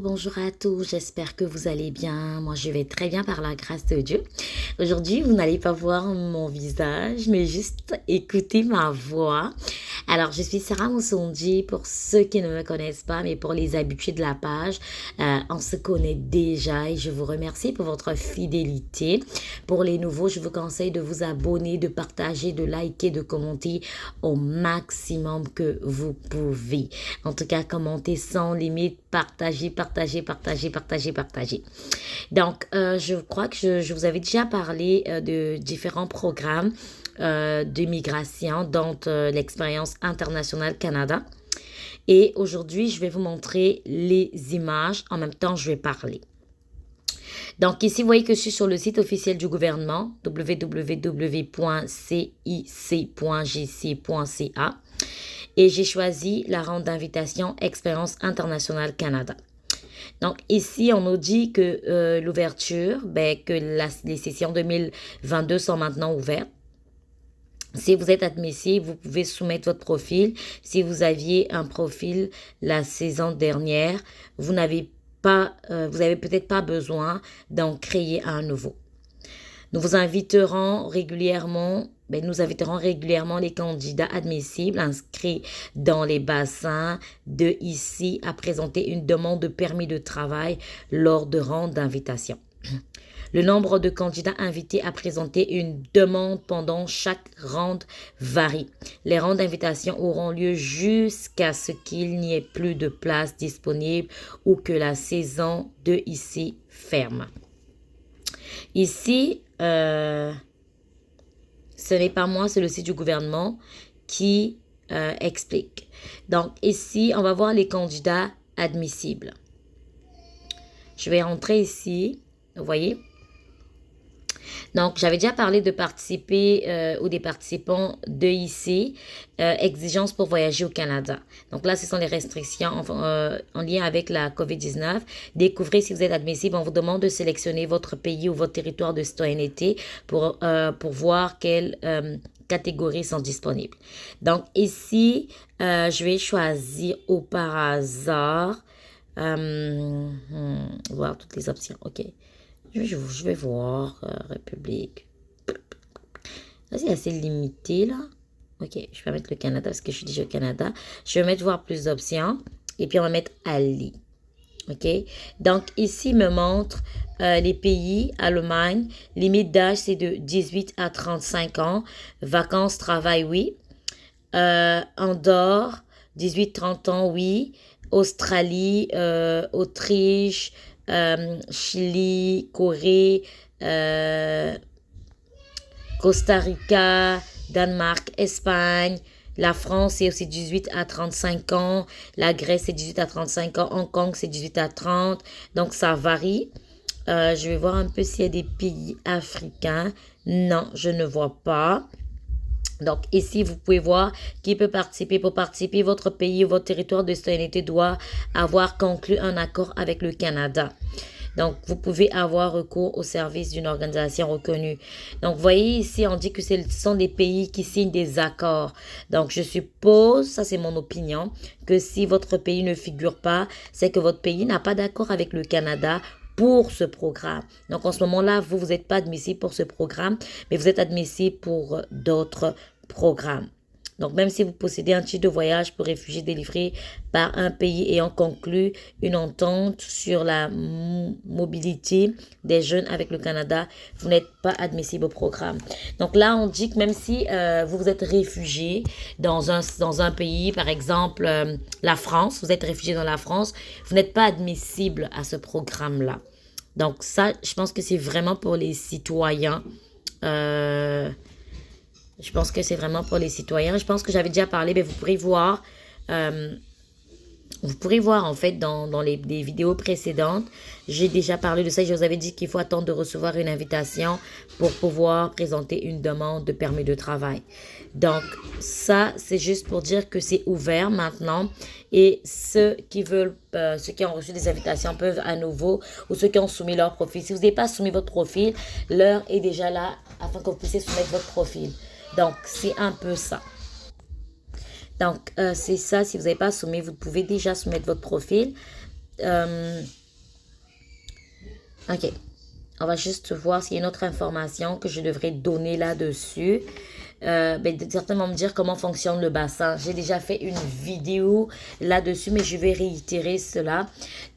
Bonjour à tous, j'espère que vous allez bien. Moi, je vais très bien par la grâce de Dieu. Aujourd'hui, vous n'allez pas voir mon visage, mais juste écouter ma voix. Alors, je suis Sarah Moussondi pour ceux qui ne me connaissent pas, mais pour les habitués de la page, on se connaît déjà et je vous remercie pour votre fidélité. Pour les nouveaux, je vous conseille de vous abonner, de partager, de liker, de commenter au maximum que vous pouvez. En tout cas, commentez sans limite, partagez, partagez, partagez, partagez, partagez. Donc, je crois que je vous avais déjà parlé de différents programmes de migration, dont l'expérience internationale Canada. Et aujourd'hui, je vais vous montrer les images. En même temps, je vais parler. Donc ici, vous voyez que je suis sur le site officiel du gouvernement, www.cic.gc.ca. Et j'ai choisi la ronde d'invitation Expérience internationale Canada. Donc ici, on nous dit que l'ouverture, que les sessions 2022 sont maintenant ouvertes. Si vous êtes admissible, vous pouvez soumettre votre profil. Si vous aviez un profil la saison dernière, vous n'avez pas, vous avez peut-être pas besoin d'en créer un nouveau. Nous inviterons régulièrement les candidats admissibles inscrits dans les bassins de ici à présenter une demande de permis de travail lors de rondes d'invitation. Le nombre de candidats invités à présenter une demande pendant chaque ronde varie. Les rondes d'invitation auront lieu jusqu'à ce qu'il n'y ait plus de place disponible ou que la saison de ici ferme. Ici, ce n'est pas moi, c'est le site du gouvernement qui explique. Donc ici, on va voir les candidats admissibles. Je vais rentrer ici, vous voyez. Donc, j'avais déjà parlé de participer ou des participants de ici, exigences pour voyager au Canada. Donc là, ce sont les restrictions en lien avec la COVID-19. Découvrez si vous êtes admissible. On vous demande de sélectionner votre pays ou votre territoire de citoyenneté pour voir quelles catégories sont disponibles. Donc ici, je vais choisir au par hasard, voir toutes les options. OK. Je vais voir République. Là, c'est assez limité, là. OK, je vais mettre le Canada parce que je suis déjà au Canada. Je vais mettre voir plus d'options. Et puis, on va mettre Ali. OK? Donc, ici, il me montre les pays. Allemagne, limite d'âge, c'est de 18 à 35 ans. Vacances, travail, oui. Andorre, 18-30 ans, oui. Australie, Autriche, Chili, Corée, Costa Rica, Danemark, Espagne. La France, c'est aussi 18 à 35 ans. La Grèce, c'est 18 à 35 ans. Hong Kong, c'est 18 à 30. Donc, ça varie. Je vais voir un peu s'il y a des pays africains. Non, je ne vois pas. Donc, ici, vous pouvez voir qui peut participer. Pour participer, votre pays ou votre territoire de citoyenneté doit avoir conclu un accord avec le Canada. Donc, vous pouvez avoir recours au service d'une organisation reconnue. Donc, vous voyez ici, on dit que ce sont des pays qui signent des accords. Donc, je suppose, ça c'est mon opinion, que si votre pays ne figure pas, c'est que votre pays n'a pas d'accord avec le Canada pour ce programme. Donc, en ce moment-là, vous n'êtes pas admissible pour ce programme, mais vous êtes admissible pour d'autres programmes. Donc, même si vous possédez un titre de voyage pour réfugiés délivré par un pays ayant conclu une entente sur la mobilité des jeunes avec le Canada, vous n'êtes pas admissible au programme. Donc là, on dit que même si vous êtes réfugié dans un pays, par exemple la France, vous êtes réfugié dans la France, vous n'êtes pas admissible à ce programme-là. Donc ça, je pense que c'est vraiment pour les citoyens. Je pense que c'est vraiment pour les citoyens. Je pense que j'avais déjà parlé, mais vous pourrez voir en fait dans les vidéos précédentes, j'ai déjà parlé de ça. Je vous avais dit qu'il faut attendre de recevoir une invitation pour pouvoir présenter une demande de permis de travail. Donc ça, c'est juste pour dire que c'est ouvert maintenant et ceux qui ont reçu des invitations peuvent à nouveau, ou ceux qui ont soumis leur profil. Si vous n'avez pas soumis votre profil, l'heure est déjà là afin que vous puissiez soumettre votre profil. Donc, c'est un peu ça. Donc, c'est ça. Si vous n'avez pas soumis, vous pouvez déjà soumettre votre profil. Ok. On va juste voir s'il y a une autre information que je devrais donner là-dessus. Certainement me dire comment fonctionne le bassin. J'ai déjà fait une vidéo là-dessus, mais je vais réitérer cela.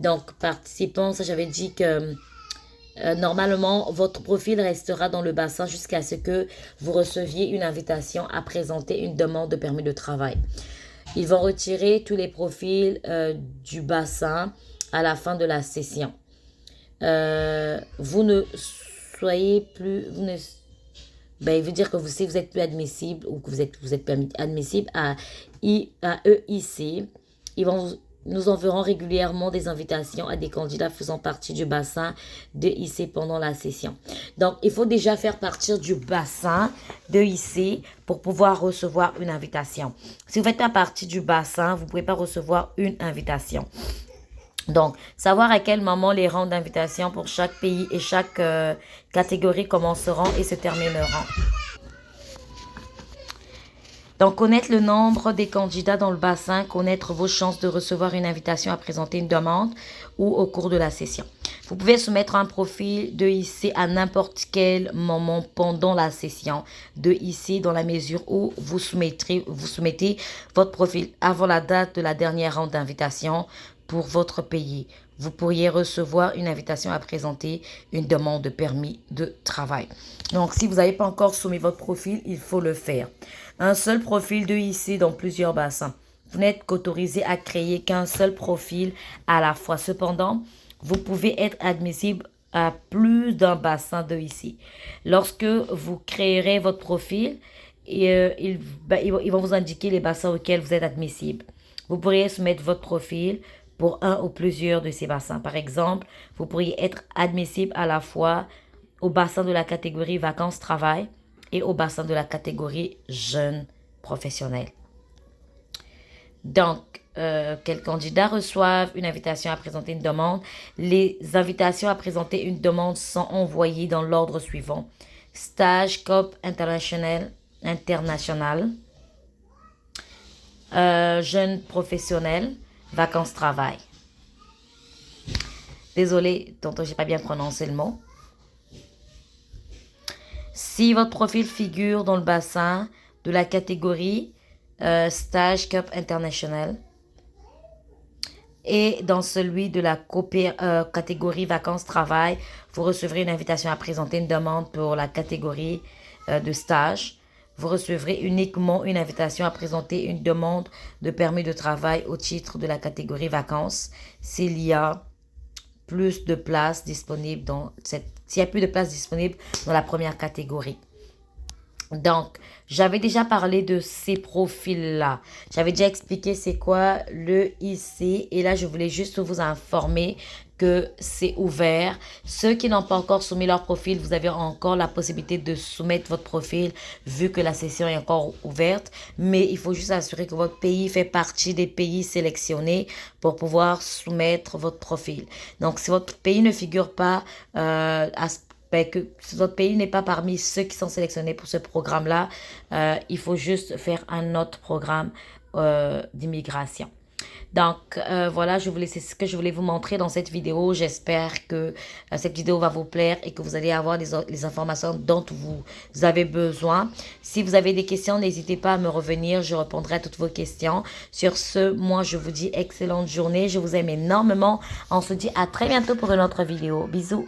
Donc, participants, ça j'avais dit que normalement, votre profil restera dans le bassin jusqu'à ce que vous receviez une invitation à présenter une demande de permis de travail. Ils vont retirer tous les profils du bassin à la fin de la session. Vous ne soyez plus, il veut dire que vous êtes plus admissible ou que vous êtes admissible à EIC. Nous enverrons régulièrement des invitations à des candidats faisant partie du bassin d'EIC pendant la session. Donc, il faut déjà faire partie du bassin d'EIC pour pouvoir recevoir une invitation. Si vous faites pas partie du bassin, vous ne pouvez pas recevoir une invitation. Donc, savoir à quel moment les rounds d'invitation pour chaque pays et chaque catégorie commenceront et se termineront. Donc, connaître le nombre des candidats dans le bassin, connaître vos chances de recevoir une invitation à présenter une demande ou au cours de la session. Vous pouvez soumettre un profil de IC à n'importe quel moment pendant la session de IC dans la mesure où vous soumettez votre profil avant la date de la dernière ronde d'invitation pour votre pays. Vous pourriez recevoir une invitation à présenter une demande de permis de travail. Donc, si vous n'avez pas encore soumis votre profil, il faut le faire. Un seul profil de IC dans plusieurs bassins. Vous n'êtes qu'autorisé à créer qu'un seul profil à la fois. Cependant, vous pouvez être admissible à plus d'un bassin de IC. Lorsque vous créerez votre profil, ils vont vous indiquer les bassins auxquels vous êtes admissible. Vous pourriez soumettre votre profil pour un ou plusieurs de ces bassins. Par exemple, vous pourriez être admissible à la fois au bassin de la catégorie vacances-travail et au bassin de la catégorie jeunes professionnels. Donc, quels candidats reçoivent une invitation à présenter une demande? Les invitations à présenter une demande sont envoyées dans l'ordre suivant. Stage COP international, jeunes professionnels, vacances-travail. Désolée, tantôt j'ai pas bien prononcé le mot. Si votre profil figure dans le bassin de la catégorie Stage Cup International et dans celui de la catégorie Vacances-Travail, vous recevrez une invitation à présenter une demande pour la catégorie de stage. Vous recevrez uniquement une invitation à présenter une demande de permis de travail au titre de la catégorie vacances s'il y a plus de places disponibles s'il y a plus de places disponibles dans la première catégorie. Donc, j'avais déjà parlé de ces profils-là. J'avais déjà expliqué c'est quoi le IC. Et là, je voulais juste vous informer que c'est ouvert. Ceux qui n'ont pas encore soumis leur profil, vous avez encore la possibilité de soumettre votre profil vu que la session est encore ouverte. Mais il faut juste assurer que votre pays fait partie des pays sélectionnés pour pouvoir soumettre votre profil. Donc, si votre pays ne figure pas que votre pays n'est pas parmi ceux qui sont sélectionnés pour ce programme-là, il faut juste faire un autre programme d'immigration. Donc, voilà, c'est ce que je voulais vous montrer dans cette vidéo. J'espère que cette vidéo va vous plaire et que vous allez avoir les informations dont vous avez besoin. Si vous avez des questions, n'hésitez pas à me revenir. Je répondrai à toutes vos questions. Sur ce, moi, je vous dis excellente journée. Je vous aime énormément. On se dit à très bientôt pour une autre vidéo. Bisous.